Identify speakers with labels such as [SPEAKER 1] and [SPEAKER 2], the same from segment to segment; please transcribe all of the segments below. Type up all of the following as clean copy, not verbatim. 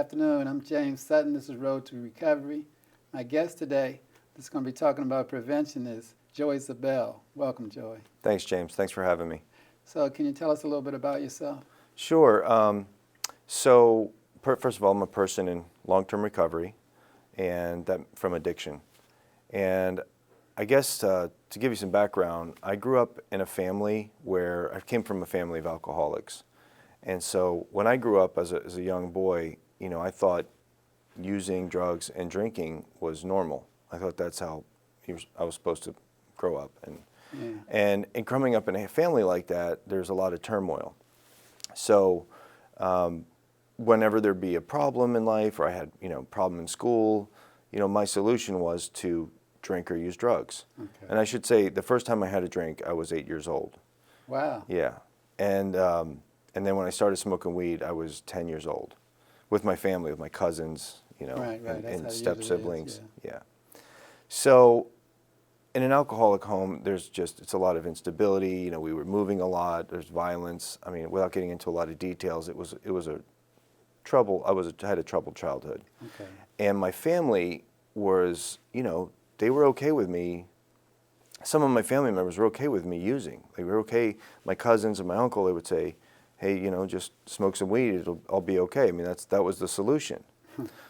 [SPEAKER 1] afternoon. I'm James Sutton. This is Road to Recovery. My guest today that's going to be talking about prevention is Joey Zabel. Welcome, Joey.
[SPEAKER 2] Thanks, James. Thanks for having me.
[SPEAKER 1] So can you tell us a little bit about yourself?
[SPEAKER 2] Sure. First of all, I'm a person in long-term recovery and that from addiction. And I guess to give you some background, I grew up in a family where I came from a family of alcoholics. And so when I grew up as a young boy, I thought using drugs and drinking was normal. I thought that's how I was supposed to grow up. And growing up in a family like that, there's a lot of turmoil. So whenever there'd be a problem in life or I had, problem in school, my solution was to drink or use drugs. Okay. And I should say the first time I had a drink, I was 8 years old.
[SPEAKER 1] Wow.
[SPEAKER 2] Yeah. And then when I started smoking weed, I was 10 years old with my family, with my cousins,
[SPEAKER 1] right.
[SPEAKER 2] and step siblings. Yeah. So in an alcoholic home, it's a lot of instability. We were moving a lot. There's violence. I mean, without getting into a lot of details, I had a troubled childhood.
[SPEAKER 1] Okay.
[SPEAKER 2] And my family was, they were okay with me. Some of my family members were okay with me using. They were okay. My cousins and my uncle, they would say, hey, just smoke some weed, I'll be okay. I mean, that was the solution.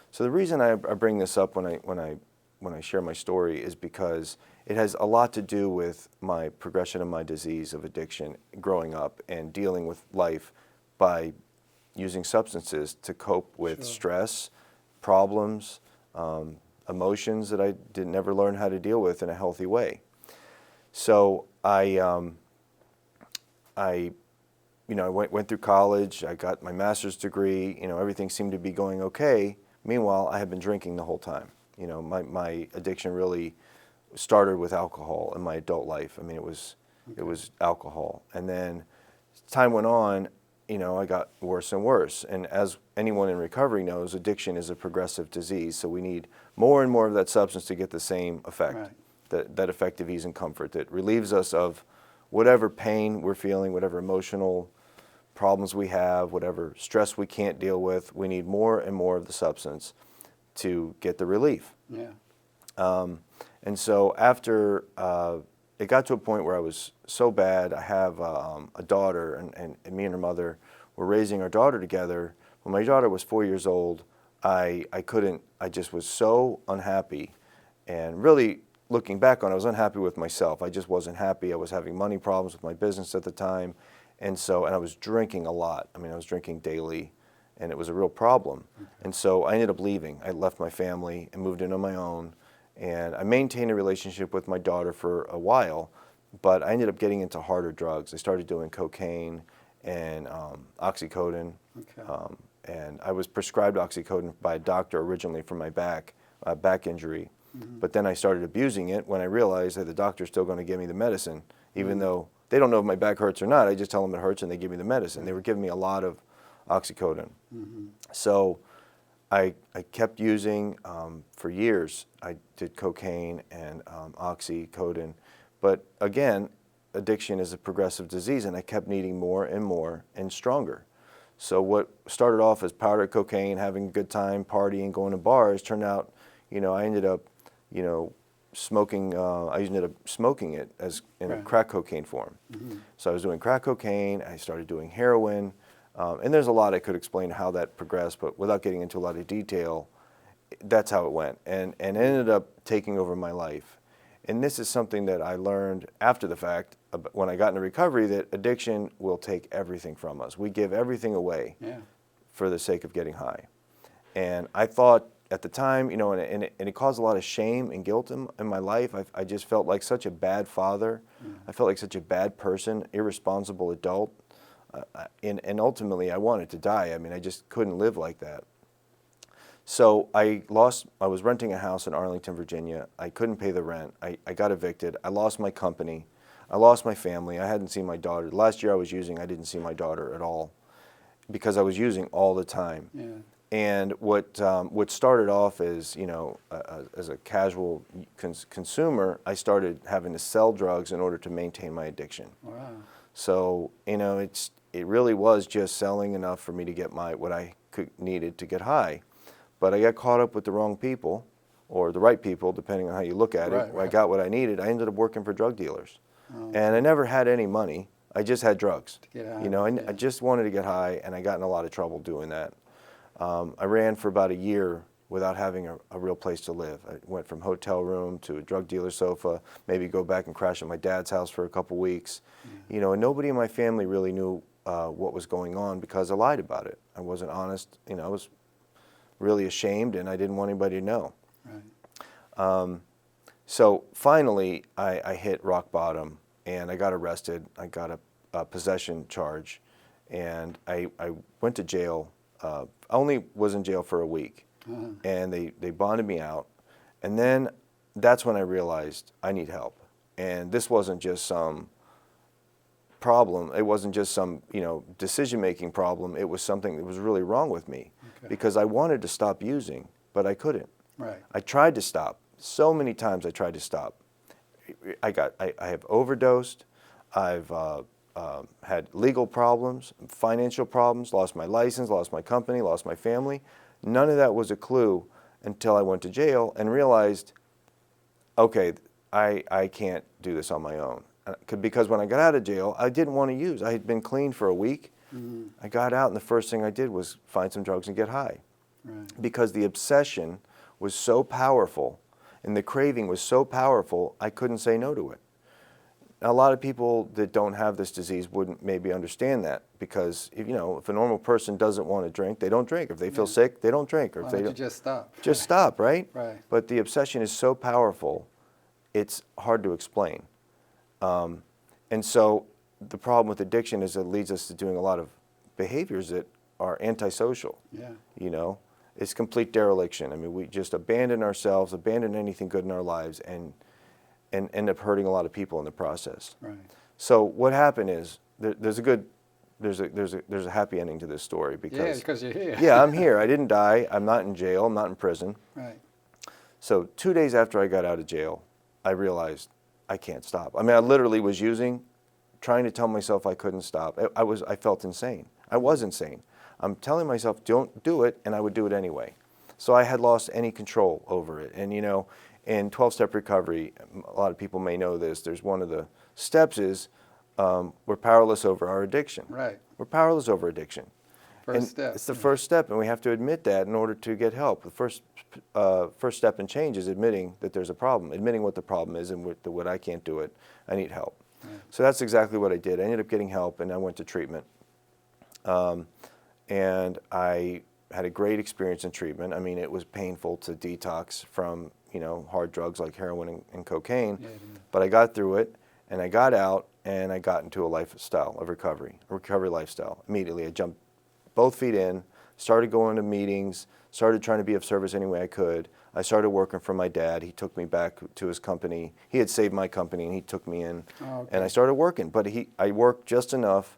[SPEAKER 2] So the reason I bring this up when I share my story is because it has a lot to do with my progression of my disease of addiction growing up and dealing with life by using substances to cope with stress, problems, emotions that I never learn how to deal with in a healthy way. So I went through college, I got my master's degree, everything seemed to be going okay. Meanwhile, I had been drinking the whole time. My addiction really started with alcohol in my adult life. I mean, it was alcohol. And then as time went on, I got worse and worse. And as anyone in recovery knows, addiction is a progressive disease. So we need more and more of that substance to get the same effect, right. that effect of ease and comfort that relieves us of whatever pain we're feeling, whatever emotional problems we have, whatever stress we can't deal with. We need more and more of the substance to get the relief.
[SPEAKER 1] Yeah.
[SPEAKER 2] And so after it got to a point where I was so bad, I have a daughter, and me and her mother were raising our daughter together. When my daughter was 4 years old, I just was so unhappy. And really, looking back on it, I was unhappy with myself. I just wasn't happy. I was having money problems with my business at the time. And I was drinking a lot. I mean, I was drinking daily, and it was a real problem. Okay. And so I ended up leaving. I left my family and moved in on my own. And I maintained a relationship with my daughter for a while, but I ended up getting into harder drugs. I started doing cocaine and oxycodone. Okay. And I was prescribed oxycodone by a doctor originally for my back injury. Mm-hmm. But then I started abusing it when I realized that the doctor's still going to give me the medicine, even though they don't know if my back hurts or not. I just tell them it hurts and they give me the medicine. They were giving me a lot of oxycodone. Mm-hmm. So I kept using for years. I did cocaine and oxycodone. But again, addiction is a progressive disease, and I kept needing more and more and stronger. So what started off as powder cocaine, having a good time, partying, going to bars, turned out, I ended up, smoking. I ended up smoking it as in a crack cocaine form. Mm-hmm. So I was doing crack cocaine. I started doing heroin. And there's a lot I could explain how that progressed, but without getting into a lot of detail, that's how it went. And it ended up taking over my life. And this is something that I learned after the fact, when I got into recovery, that addiction will take everything from us. We give everything away for the sake of getting high. And I thought at the time, and it caused a lot of shame and guilt in my life. I just felt like such a bad father. I felt like such a bad person, irresponsible adult. And ultimately, I wanted to die. I mean, I just couldn't live like that. So I was renting a house in Arlington, Virginia. I couldn't pay the rent. I got evicted. I lost my company. I lost my family. I hadn't seen my daughter. Last year I was using, I didn't see my daughter at all because I was using all the time. Yeah. And what started off as, as a casual consumer, I started having to sell drugs in order to maintain my addiction. Wow. So, it really was just selling enough for me to get what I needed to get high. But I got caught up with the wrong people, or the right people, depending on how you look at it.
[SPEAKER 1] Right,
[SPEAKER 2] When I
[SPEAKER 1] right.
[SPEAKER 2] got what I needed, I ended up working for drug dealers.
[SPEAKER 1] Oh,
[SPEAKER 2] And I never had any money. I just had drugs.
[SPEAKER 1] to get high,
[SPEAKER 2] You know,
[SPEAKER 1] yeah.
[SPEAKER 2] I just wanted to get high, and I got in a lot of trouble doing that. I ran for about a year without having a real place to live. I went from hotel room to a drug dealer sofa, maybe go back and crash at my dad's house for a couple weeks. You know, and nobody in my family really knew what was going on because I lied about it. I wasn't honest. You know, I was really ashamed, and I didn't want anybody to know.
[SPEAKER 1] Right.
[SPEAKER 2] So finally, I hit rock bottom, and I got arrested. I got a possession charge, and I went to jail. I only was in jail for a week, and they bonded me out. And then that's when I realized I need help. And this wasn't just some problem. It wasn't just some, you know, decision-making problem. It was something that was really wrong with me, because I wanted to stop using, but I couldn't.
[SPEAKER 1] Right.
[SPEAKER 2] I tried to stop. So many times I tried to stop. I have overdosed. I've had legal problems, financial problems, lost my license, lost my company, lost my family. None of that was a clue until I went to jail and realized, okay, I can't do this on my own. Because when I got out of jail, I didn't want to use. I had been clean for a week. I got out, and the first thing I did was find some drugs and get high.
[SPEAKER 1] Right.
[SPEAKER 2] Because the obsession was so powerful and the craving was so powerful, I couldn't say no to it. Now, a lot of people that don't have this disease wouldn't maybe understand that, because if a normal person doesn't want to drink, they don't drink. If they feel sick, they don't drink. Or
[SPEAKER 1] Why
[SPEAKER 2] if they
[SPEAKER 1] don't you
[SPEAKER 2] don't,
[SPEAKER 1] just stop?
[SPEAKER 2] just stop, right?
[SPEAKER 1] Right.
[SPEAKER 2] But the obsession is so powerful, it's hard to explain. And so the problem with addiction is it leads us to doing a lot of behaviors that are antisocial.
[SPEAKER 1] Yeah.
[SPEAKER 2] You know, it's complete dereliction. I mean, we just abandon ourselves, abandon anything good in our lives, and end up hurting a lot of people in the process.
[SPEAKER 1] Right.
[SPEAKER 2] So what happened is there's a happy ending to this story,
[SPEAKER 1] Yeah, because you're here.
[SPEAKER 2] yeah, I'm here. I didn't die. I'm not in jail. I'm not in prison.
[SPEAKER 1] Right.
[SPEAKER 2] So 2 days after I got out of jail, I realized I can't stop. I mean, I literally was using, trying to tell myself I couldn't stop. I felt insane. I was insane. I'm telling myself, don't do it, and I would do it anyway. So I had lost any control over it. And, you know, in 12-step recovery, a lot of people may know this, there's one of the steps is we're powerless over our addiction.
[SPEAKER 1] Right.
[SPEAKER 2] We're powerless over addiction.
[SPEAKER 1] First step.
[SPEAKER 2] It's the first step, and we have to admit that in order to get help. The first step in change is admitting that there's a problem, admitting what the problem is, and what I can't do it, I need help.
[SPEAKER 1] Right.
[SPEAKER 2] So that's exactly what I did. I ended up getting help, and I went to treatment. And I had a great experience in treatment. I mean, it was painful to detox from, hard drugs like heroin and cocaine,
[SPEAKER 1] Yeah,
[SPEAKER 2] but I got through it, and I got out, and I got into a lifestyle of recovery, a recovery lifestyle. Immediately, I jumped both feet in, started going to meetings, started trying to be of service any way I could. I started working for my dad. He took me back to his company. He had saved my company, and he took me in,
[SPEAKER 1] Oh, okay.
[SPEAKER 2] and I started working. But I worked just enough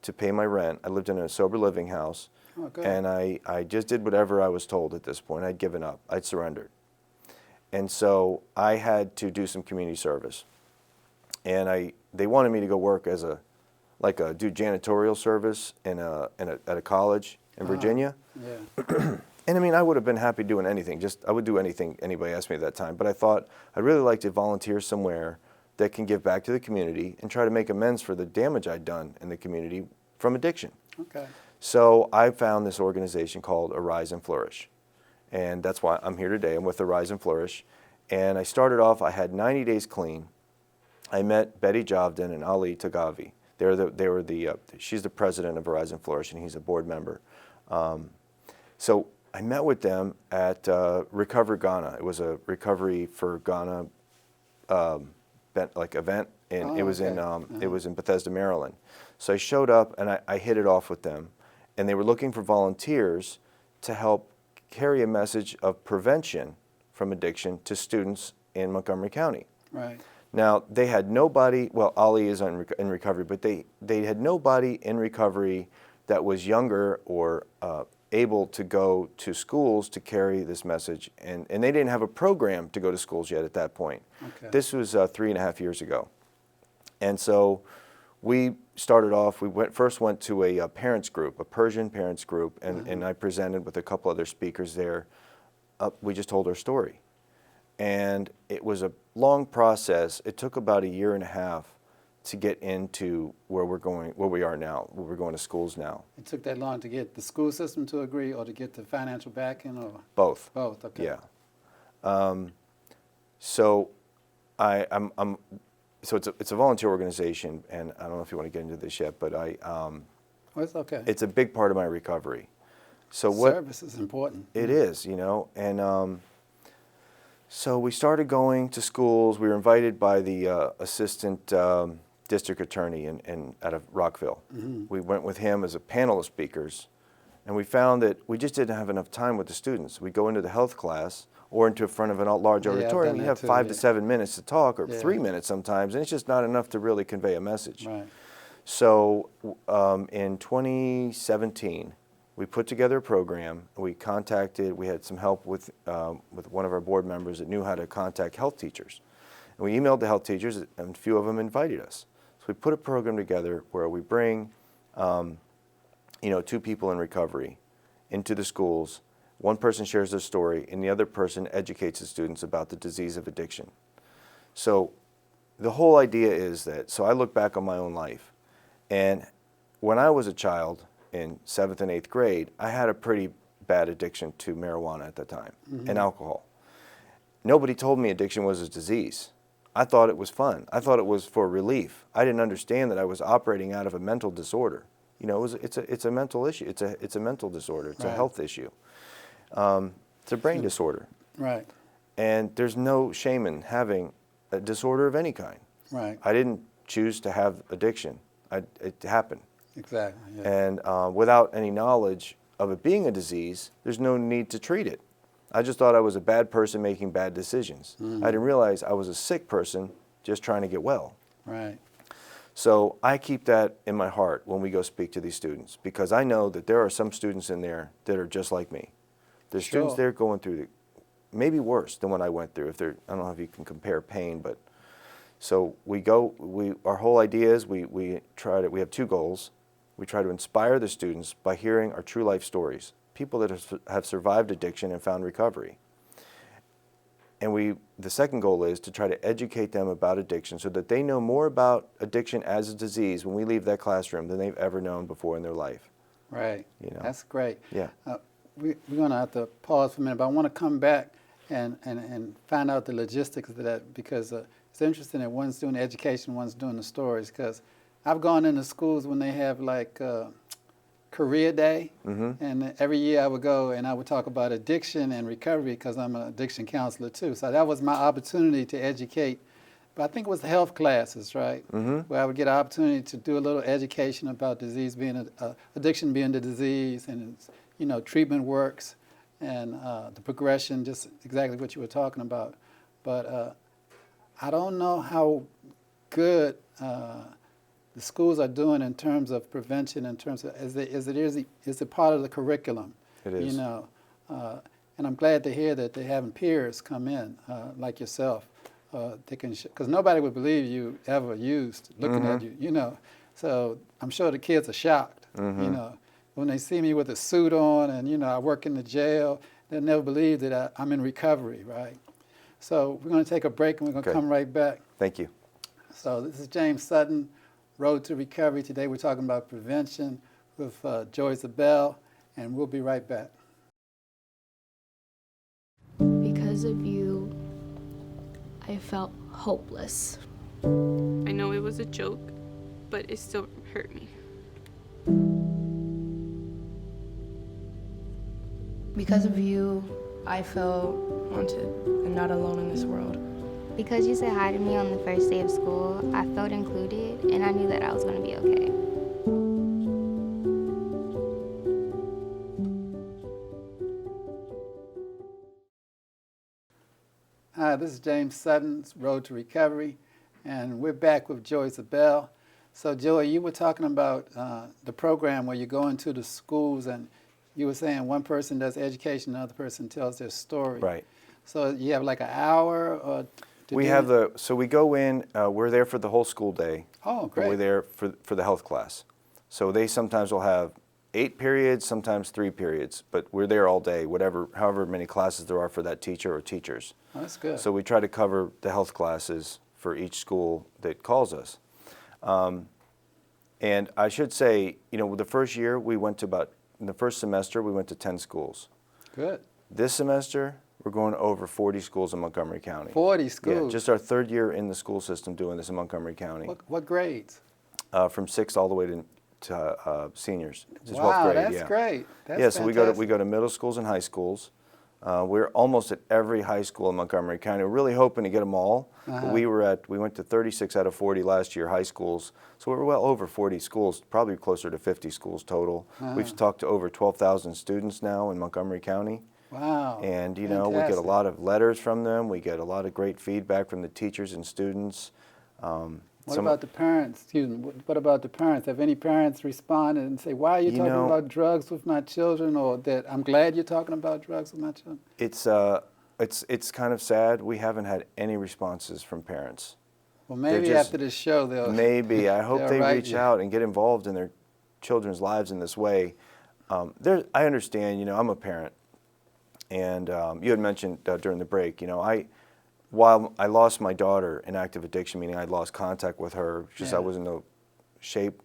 [SPEAKER 2] to pay my rent. I lived in a sober living house,
[SPEAKER 1] Oh, good.
[SPEAKER 2] and I just did whatever I was told at this point. I'd given up. I'd surrendered. And so I had to do some community service. And they wanted me to go work as do janitorial service at a college in Virginia.
[SPEAKER 1] Yeah.
[SPEAKER 2] And I mean, I would have been happy doing anything. I would do anything anybody asked me at that time. But I thought I'd really like to volunteer somewhere that can give back to the community and try to make amends for the damage I'd done in the community from addiction.
[SPEAKER 1] Okay.
[SPEAKER 2] So I found this organization called Arise and Flourish. And that's why I'm here today. I'm with Arise and Flourish. And I started off, I had 90 days clean. I met Betty Jovden and Ali Tagavi. She's the president of Arise and Flourish, and he's a board member. So I met with them at Recovery Ghana. It was a Recovery for Ghana event, and it was in Bethesda, Maryland. So I showed up, and I hit it off with them, and they were looking for volunteers to help carry a message of prevention from addiction to students in Montgomery County.
[SPEAKER 1] Right.
[SPEAKER 2] Now, they had nobody, well, Ali is in recovery, but they had nobody in recovery that was younger or able to go to schools to carry this message, and they didn't have a program to go to schools yet at that point.
[SPEAKER 1] Okay.
[SPEAKER 2] This was 3.5 years ago. And so we started off, first went to a parents group, a Persian parents group, and I presented with a couple other speakers there. We just told our story. And it was a long process. It took about a year and a half to get into where we are now, where we're going to schools now.
[SPEAKER 1] It took that long to get the school system to agree or to get the financial backing, or?
[SPEAKER 2] Both.
[SPEAKER 1] Both, okay.
[SPEAKER 2] Yeah. So so it's a volunteer organization, and I don't know if you want to get into this yet, but
[SPEAKER 1] Well, it's okay.
[SPEAKER 2] it's a big part of my recovery. So
[SPEAKER 1] Service is important.
[SPEAKER 2] It is, you know, and so we started going to schools. We were invited by the assistant district attorney out of Rockville. We went with him as a panel of speakers, and we found that we just didn't have enough time with the students. We'd go into the health class or into front of a large auditorium. We have 5 to 7 minutes to talk, or 3 minutes sometimes, and it's just not enough to really convey a message.
[SPEAKER 1] Right.
[SPEAKER 2] So in 2017, we put together a program. We had some help with one of our board members that knew how to contact health teachers. And we emailed the health teachers, and a few of them invited us. So we put a program together where we bring 2 people in recovery into the schools. One person shares their story, and the other person educates the students about the disease of addiction. So the whole idea is that, so I look back on my own life, and when I was a child in 7th and 8th grade, I had a pretty bad addiction to marijuana at the time, and alcohol. Nobody told me addiction was a disease. I thought it was fun. I thought it was for relief. I didn't understand that I was operating out of a mental disorder. You know, it's a mental issue. It's a mental disorder. It's a health issue. It's a brain disorder.
[SPEAKER 1] Right.
[SPEAKER 2] And there's no shame in having a disorder of any kind.
[SPEAKER 1] Right.
[SPEAKER 2] I didn't choose to have addiction. It happened.
[SPEAKER 1] Exactly. Yeah.
[SPEAKER 2] And without any knowledge of it being a disease, there's no need to treat it. I just thought I was a bad person making bad decisions. I didn't realize I was a sick person just trying to get well.
[SPEAKER 1] Right.
[SPEAKER 2] So I keep that in my heart when we go speak to these students, because I know that there are some students in there that are just like me. There's students there going through maybe worse than what I went through. I don't know if you can compare pain, but so our whole idea is we have 2 goals. We try to inspire the students by hearing our true life stories, people that have survived addiction and found recovery. And the second goal is to try to educate them about addiction so that they know more about addiction as a disease when we leave that classroom than they've ever known before in their life.
[SPEAKER 1] Right.
[SPEAKER 2] You know?
[SPEAKER 1] That's great.
[SPEAKER 2] Yeah.
[SPEAKER 1] We're going to have to pause for a minute, but I want to come back and find out the logistics of that, because it's interesting that one's doing the education, one's doing the stories, because I've gone into schools when they have like career day, and every year I would go and I would talk about addiction and recovery, because I'm an addiction counselor too. So that was my opportunity to educate. But I think it was the health classes, right? Where I would get an opportunity to do a little education about disease being addiction being the disease, and treatment works, and the progression, just exactly what you were talking about. But I don't know how good the schools are doing in terms of prevention, in terms of is it part of the curriculum?
[SPEAKER 2] It is.
[SPEAKER 1] And I'm glad to hear that they're having peers come in like yourself. They can, because nobody would believe you ever used looking at you, So I'm sure the kids are shocked, when they see me with a suit on and I work in the jail. They'll never believe that I'm in recovery, right? So we're going to take a break and we're going to come right back.
[SPEAKER 2] Thank you.
[SPEAKER 1] So this is James Sutton, Road to Recovery. Today we're talking about prevention with Joey Zabel, and we'll be right back.
[SPEAKER 3] Because of you, I felt hopeless.
[SPEAKER 4] I know it was a joke, but it still hurt me.
[SPEAKER 5] Because of you, I felt wanted and not alone in this world.
[SPEAKER 6] Because you said hi to me on the first day of school, I felt included, and I knew that I was going to be okay.
[SPEAKER 1] Hi, this is James Sutton's Road to Recovery, and we're back with Joey Zabel. So, Joey, you were talking about the program where you go into the schools, and you were saying one person does education, the other person tells their story.
[SPEAKER 2] Right.
[SPEAKER 1] So you have like an hour or to
[SPEAKER 2] We
[SPEAKER 1] do
[SPEAKER 2] have
[SPEAKER 1] it?
[SPEAKER 2] so we go in, we're there for the whole school day.
[SPEAKER 1] Oh,
[SPEAKER 2] and
[SPEAKER 1] great.
[SPEAKER 2] we're there for the health class. So they sometimes will have 8 periods, sometimes 3 periods, but we're there all day, however many classes there are for that teacher or teachers.
[SPEAKER 1] Oh, that's good.
[SPEAKER 2] So we try to cover the health classes for each school that calls us. And I should say, the first year in the first semester, we went to 10 schools.
[SPEAKER 1] Good.
[SPEAKER 2] This semester, we're going to over 40 schools in Montgomery County.
[SPEAKER 1] 40 schools.
[SPEAKER 2] Yeah, just our 3rd year in the school system doing this in Montgomery County.
[SPEAKER 1] What grades?
[SPEAKER 2] From 6th all the way to seniors. To 12th
[SPEAKER 1] Wow,
[SPEAKER 2] grade,
[SPEAKER 1] that's
[SPEAKER 2] yeah.
[SPEAKER 1] great. That's
[SPEAKER 2] yeah, so we
[SPEAKER 1] fantastic.
[SPEAKER 2] go to middle schools and high schools. We're almost at every high school in Montgomery County. We're really hoping to get them all. But we went to 36 out of 40 last year, high schools. So we're well over 40 schools, probably closer to 50 schools total. We've talked to over 12,000 students now in Montgomery County.
[SPEAKER 1] Wow.
[SPEAKER 2] And, we get a
[SPEAKER 1] fantastic.
[SPEAKER 2] lot of letters from them. We get a lot of great feedback from the teachers and students.
[SPEAKER 1] What about the parents? Excuse me. What about the parents? Have any parents responded and say, "Why are you talking about drugs with my children?" Or that I'm glad you're talking about drugs with my children?
[SPEAKER 2] It's kind of sad. We haven't had any responses from parents.
[SPEAKER 1] Well, maybe after this show they'll.
[SPEAKER 2] Maybe. I hope
[SPEAKER 1] they'll
[SPEAKER 2] they
[SPEAKER 1] write
[SPEAKER 2] reach
[SPEAKER 1] you.
[SPEAKER 2] out and get involved in their children's lives in this way. I understand. I'm a parent, and you had mentioned during the break. While I lost my daughter in active addiction, meaning I lost contact with her, just I was in no shape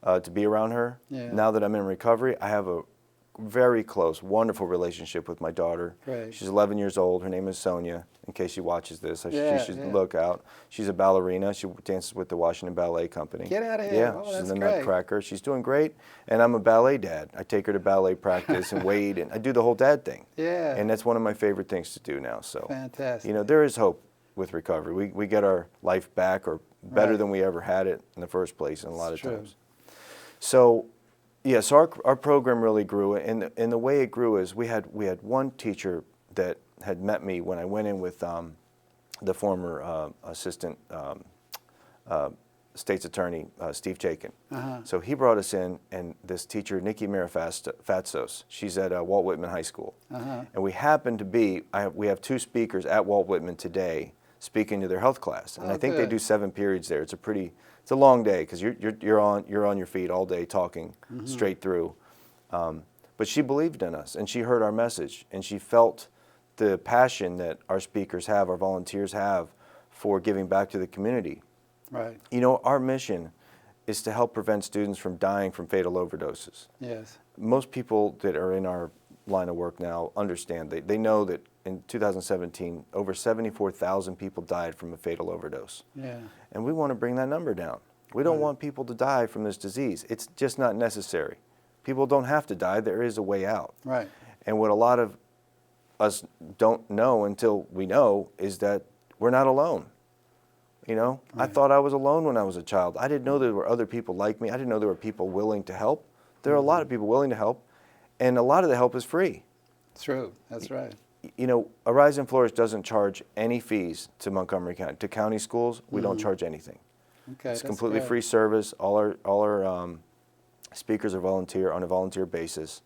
[SPEAKER 2] to be around her.
[SPEAKER 1] Yeah.
[SPEAKER 2] Now that I'm in recovery, I have a very close, wonderful relationship with my daughter.
[SPEAKER 1] Great.
[SPEAKER 2] She's 11 years old. Her name is Sonia. In case she watches this, you should
[SPEAKER 1] yeah.
[SPEAKER 2] look out. She's a ballerina. She dances with the Washington Ballet Company.
[SPEAKER 1] Get out of here.
[SPEAKER 2] Yeah,
[SPEAKER 1] Oh,
[SPEAKER 2] she's
[SPEAKER 1] that's
[SPEAKER 2] in the
[SPEAKER 1] great.
[SPEAKER 2] Nutcracker. She's doing great. And I'm a ballet dad. I take her to ballet practice and wade, and I do the whole dad thing.
[SPEAKER 1] Yeah.
[SPEAKER 2] And that's one of my favorite things to do now. So,
[SPEAKER 1] Fantastic.
[SPEAKER 2] there is hope with recovery. We get our life back, or better
[SPEAKER 1] Right.
[SPEAKER 2] than we ever had it in the first place, and a lot of
[SPEAKER 1] true.
[SPEAKER 2] times. So, yes, our program really grew, and the way it grew is we had one teacher that had met me when I went in with the former assistant state's attorney, Steve Chaikin. So he brought us in, and this teacher, Nikki Mirafatsos, she's at Walt Whitman High School. And we happen to be, we have 2 speakers at Walt Whitman today speaking to their health class. And I think they
[SPEAKER 1] good.
[SPEAKER 2] do 7 periods there. It's a long day, because you're on your feet all day talking straight through. But she believed in us, and she heard our message, and she felt the passion that our speakers have, our volunteers have, for giving back to the community.
[SPEAKER 1] Right.
[SPEAKER 2] Our mission is to help prevent students from dying from fatal overdoses.
[SPEAKER 1] Yes.
[SPEAKER 2] Most people that are in our line of work now understand. They know that in 2017, over 74,000 people died from a fatal overdose.
[SPEAKER 1] Yeah.
[SPEAKER 2] And we want to bring that number down. We don't want people to die from this disease. It's just not necessary. People don't have to die. There is a way out.
[SPEAKER 1] Right.
[SPEAKER 2] And what a lot of us don't know until we know is that we're not alone. I thought I was alone when I was a child. I didn't know there were other people like me. I didn't know there were people willing to help. There are a lot of people willing to help, and a lot of the help is free.
[SPEAKER 1] True. That's right.
[SPEAKER 2] Arise and Flourish doesn't charge any fees to Montgomery County. To county schools, we don't charge anything.
[SPEAKER 1] Okay.
[SPEAKER 2] It's
[SPEAKER 1] that's
[SPEAKER 2] completely
[SPEAKER 1] great.
[SPEAKER 2] free service. All our speakers are volunteer on a volunteer basis.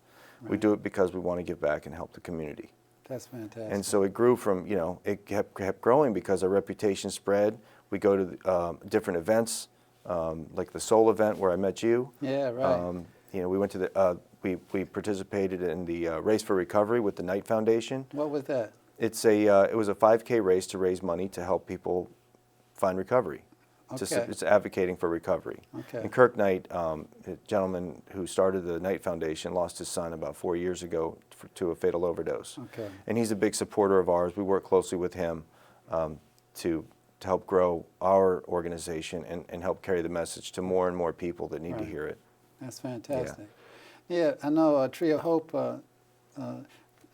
[SPEAKER 2] We do it because we want to give back and help the community.
[SPEAKER 1] That's fantastic.
[SPEAKER 2] And so it grew from, it kept growing because our reputation spread. We go to different events, like the Soul event where I met you.
[SPEAKER 1] Yeah, right.
[SPEAKER 2] We went to the, we participated in the Race for Recovery with the Knight Foundation.
[SPEAKER 1] What was that?
[SPEAKER 2] It was a 5K race to raise money to help people find recovery.
[SPEAKER 1] Okay.
[SPEAKER 2] It's advocating for recovery.
[SPEAKER 1] Okay.
[SPEAKER 2] And Kirk Knight, a gentleman who started the Knight Foundation, lost his son about 4 years ago to a fatal overdose.
[SPEAKER 1] Okay.
[SPEAKER 2] And he's a big supporter of ours. We work closely with him to help grow our organization and help carry the message to more and more people that need to hear it.
[SPEAKER 1] That's fantastic. Yeah, I know Tree of Hope,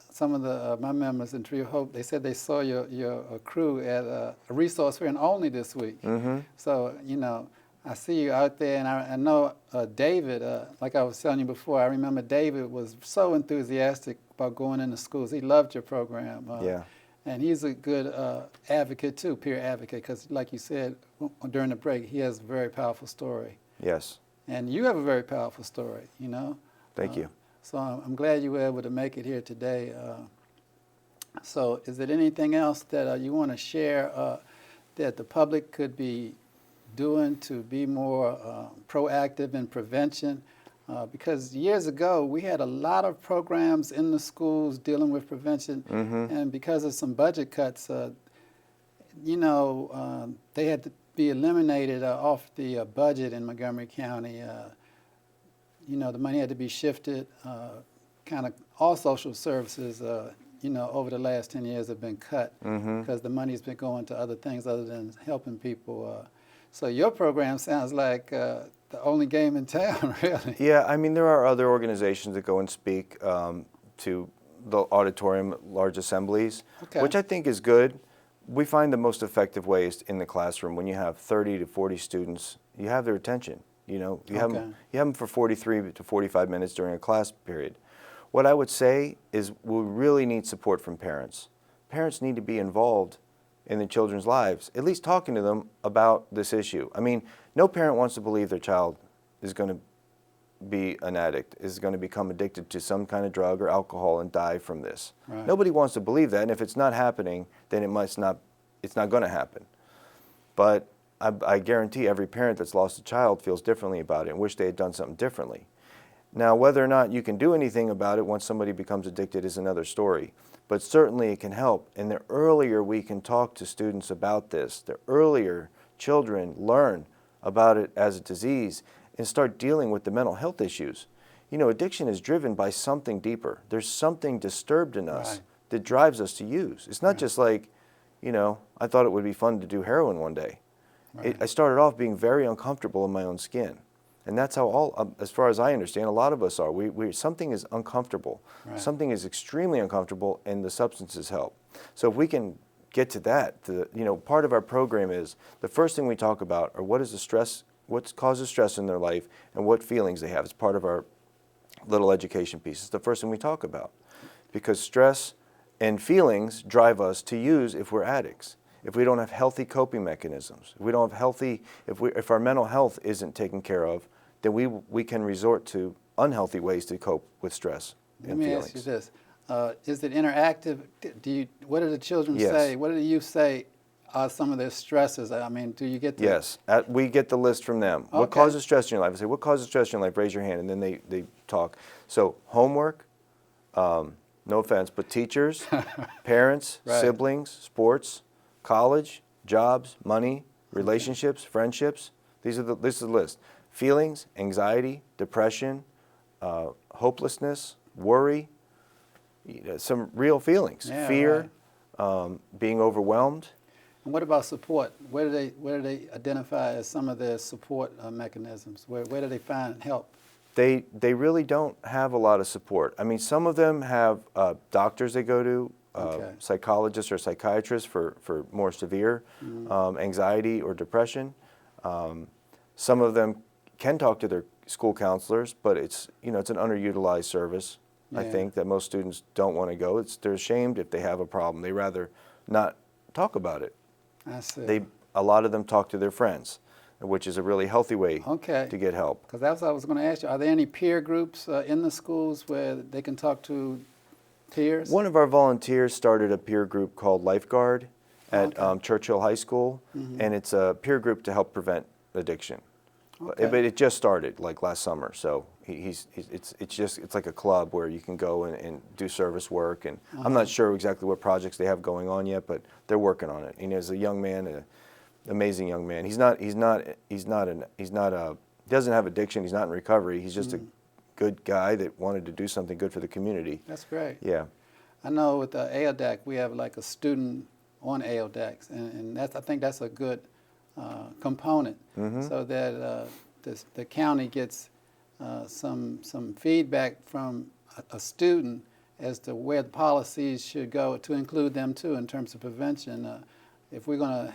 [SPEAKER 1] some of my members in Tree of Hope, they said they saw your crew at a resource fair in Olney this week. So, I see you out there, and I know David, like I was telling you before, I remember David was so enthusiastic about going into schools. He loved your program. And he's a good advocate too, peer advocate, because like you said during the break, he has a very powerful story.
[SPEAKER 2] Yes.
[SPEAKER 1] And you have a very powerful story,
[SPEAKER 2] Thank you.
[SPEAKER 1] So I'm glad you were able to make it here today. So is there anything else that you want to share that the public could be doing to be more proactive in prevention? Because years ago, we had a lot of programs in the schools dealing with prevention, and because of some budget cuts, they had to be eliminated off the budget in Montgomery County. The money had to be shifted. Kind of all social services, over the last 10 years have been cut because the money's been going to other things other than helping people. So your program sounds like the only game in town, really.
[SPEAKER 2] Yeah, I mean, there are other organizations that go and speak to the auditorium, large assemblies, which I think is good. We find the most effective ways in the classroom when you have 30 to 40 students, you have their attention. You have them for 43 to 45 minutes during a class period. What I would say is we really need support from parents. Parents need to be involved in the children's lives, at least talking to them about this issue. I mean, no parent wants to believe their child is going to be an addict, is going to become addicted to some kind of drug or alcohol and die from this.
[SPEAKER 1] Right.
[SPEAKER 2] Nobody wants to believe that, and if it's not happening, then it's not going to happen. But I guarantee every parent that's lost a child feels differently about it and wish they had done something differently. Now, whether or not you can do anything about it once somebody becomes addicted is another story. But certainly it can help. And the earlier we can talk to students about this, the earlier children learn about it as a disease and start dealing with the mental health issues. Addiction is driven by something deeper. There's something disturbed in us that drives us to use. It's not just like, I thought it would be fun to do heroin one day. I started off being very uncomfortable in my own skin. And that's how as far as I understand, a lot of us are. Something is uncomfortable. Right. Something is extremely uncomfortable, and the substances help. So if we can get to that, part of our program is the first thing we talk about are what causes stress in their life and what feelings they have. It's part of our little education piece. It's the first thing we talk about, because stress and feelings drive us to use if we're addicts. If we don't have healthy coping mechanisms, if our mental health isn't taken care of, then we can resort to unhealthy ways to cope with stress and feelings.
[SPEAKER 1] Let me ask you this. Is it interactive? What do the children say? What do the youth say are some of their stresses? I mean, do you get the...
[SPEAKER 2] Yes. We get the list from them. Okay. What causes stress in your life? I say, what causes stress in your life? Raise your hand, and then they talk. So homework, no offense, but teachers, parents, siblings, sports, college, jobs, money, relationships, friendships. This is the list. Feelings, anxiety, depression, hopelessness, worry, some real feelings, fear, being overwhelmed.
[SPEAKER 1] And what about support? Where do they identify as some of their support mechanisms? Where do they find help?
[SPEAKER 2] They really don't have a lot of support. I mean, some of them have doctors they go to, psychologists or psychiatrists for more severe anxiety or depression. Some of them can talk to their school counselors, but it's an underutilized service. I think that most students don't want to go. They're ashamed if they have a problem. They rather not talk about it.
[SPEAKER 1] I see.
[SPEAKER 2] A lot of them talk to their friends, which is a really healthy way to get help.
[SPEAKER 1] Because that's what I was going to ask you. Are there any peer groups in the schools where they can talk to peers?
[SPEAKER 2] One of our volunteers started a peer group called Lifeguard at Churchill High School, and it's a peer group to help prevent addiction. But it just started like last summer, so it's like a club where you can go and do service work, and I'm not sure exactly what projects they have going on yet, but they're working on it. And he's a young man, an amazing young man. He doesn't have addiction. He's not in recovery. He's just a good guy that wanted to do something good for the community.
[SPEAKER 1] That's great.
[SPEAKER 2] Yeah. I
[SPEAKER 1] know with ALDAC we have like a student on ALDAC, and I think that's a good component, so that the county gets some feedback from a student as to where the policies should go to include them too in terms of prevention. If we're going to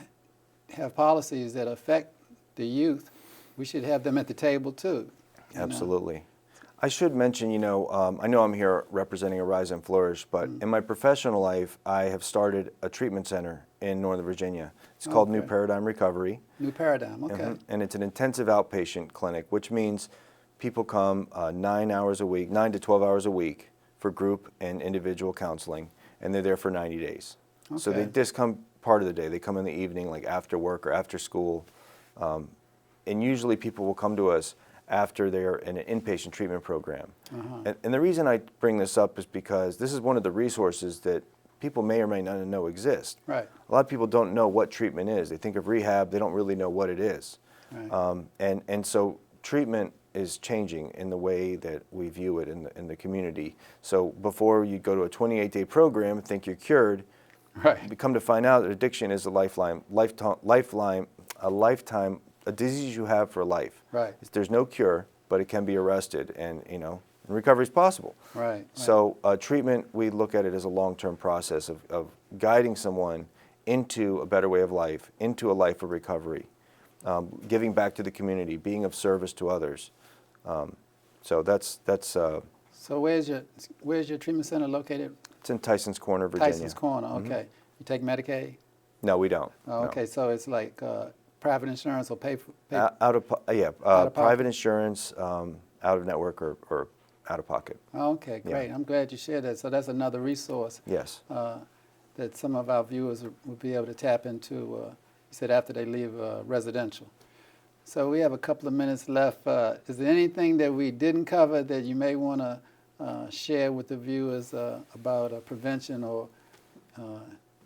[SPEAKER 1] have policies that affect the youth, we should have them at the table too.
[SPEAKER 2] Absolutely. I should mention, I know I'm here representing Arise and Flourish, but in my professional life, I have started a treatment center in Northern Virginia. It's called New Paradigm Recovery.
[SPEAKER 1] New Paradigm, okay.
[SPEAKER 2] And it's an intensive outpatient clinic, which means people come 9 to 12 hours a week for group and individual counseling, and they're there for 90 days. So they just come part of the day. They come in the evening, like after work or after school. And usually people will come to us after they're in an inpatient treatment program. And the reason I bring this up is because this is one of the resources that people may or may not know exist.
[SPEAKER 1] Right.
[SPEAKER 2] A lot of people don't know what treatment is. They think of rehab, they don't really know what it is.
[SPEAKER 1] Right.
[SPEAKER 2] And so treatment is changing in the way that we view it in the community. So before you go to a 28-day program and think you're cured,
[SPEAKER 1] Right.
[SPEAKER 2] you come to find out that addiction is a disease you have for life.
[SPEAKER 1] Right.
[SPEAKER 2] There's no cure, but it can be arrested, and recovery is possible.
[SPEAKER 1] Right.
[SPEAKER 2] So treatment, we look at it as a long-term process of guiding someone into a better way of life, into a life of recovery, giving back to the community, being of service to others. So that's.
[SPEAKER 1] So where's your treatment center located?
[SPEAKER 2] It's in Tyson's Corner, Virginia.
[SPEAKER 1] Tyson's Corner. Okay. You take Medicaid?
[SPEAKER 2] No, we don't.
[SPEAKER 1] Oh,
[SPEAKER 2] no.
[SPEAKER 1] okay. So it's like private insurance will pay.
[SPEAKER 2] Private insurance, out of network or out of pocket.
[SPEAKER 1] Okay, great.
[SPEAKER 2] Yeah.
[SPEAKER 1] I'm glad you shared that. So that's another resource.
[SPEAKER 2] Yes.
[SPEAKER 1] That some of our viewers will be able to tap into. You said after they leave residential. So we have a couple of minutes left. Is there anything that we didn't cover that you may want to share with the viewers about prevention or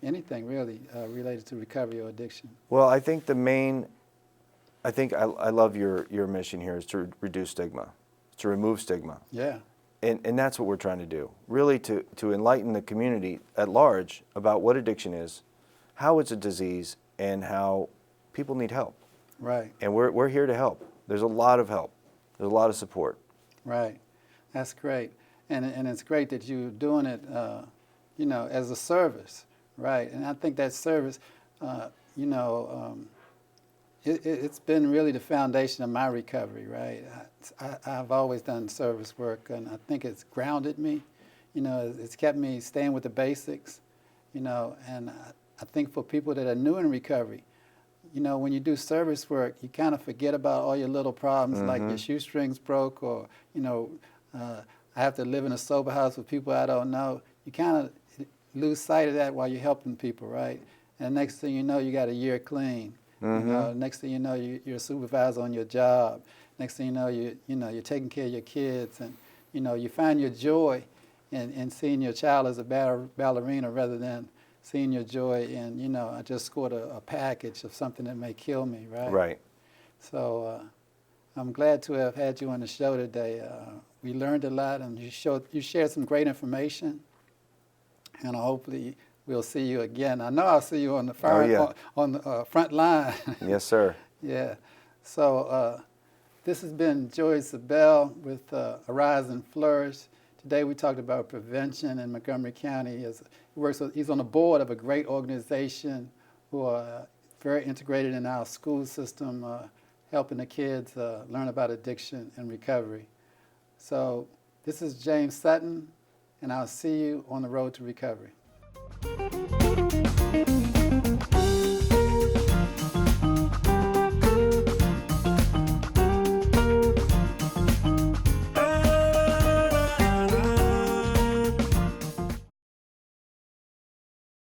[SPEAKER 1] anything really related to recovery or addiction?
[SPEAKER 2] Well, I think I love your mission here is to reduce stigma, to remove stigma.
[SPEAKER 1] Yeah.
[SPEAKER 2] And that's what we're trying to do, really to enlighten the community at large about what addiction is, how it's a disease, and how people need help.
[SPEAKER 1] Right.
[SPEAKER 2] And we're here to help. There's a lot of help. There's a lot of support.
[SPEAKER 1] Right. That's great. And it's great that you're doing it, as a service, right? And I think that service, it's been really the foundation of my recovery, right? I've always done service work, and I think it's grounded me. It's kept me staying with the basics, and I think for people that are new in recovery, when you do service work, you kind of forget about all your little problems, like your shoestrings broke, or, I have to live in a sober house with people I don't know. You kind of lose sight of that while you're helping people, right? And next thing you know, you got a year clean. Next thing you know, you're a supervisor on your job. Next thing you know, you're taking care of your kids, and you find your joy in seeing your child as a ballerina rather than seeing your joy in I just scored a package of something that may kill me, right?
[SPEAKER 2] Right.
[SPEAKER 1] So I'm glad to have had you on the show today. We learned a lot, and you shared some great information, and hopefully we'll see you again. I know I'll see you on the front line.
[SPEAKER 2] Yes, sir.
[SPEAKER 1] Yeah. So this has been Joey Zabel with Arise and Flourish. Today we talked about prevention in Montgomery County. He's on the board of a great organization who are very integrated in our school system, helping the kids learn about addiction and recovery. So this is James Sutton, and I'll see you on the road to recovery.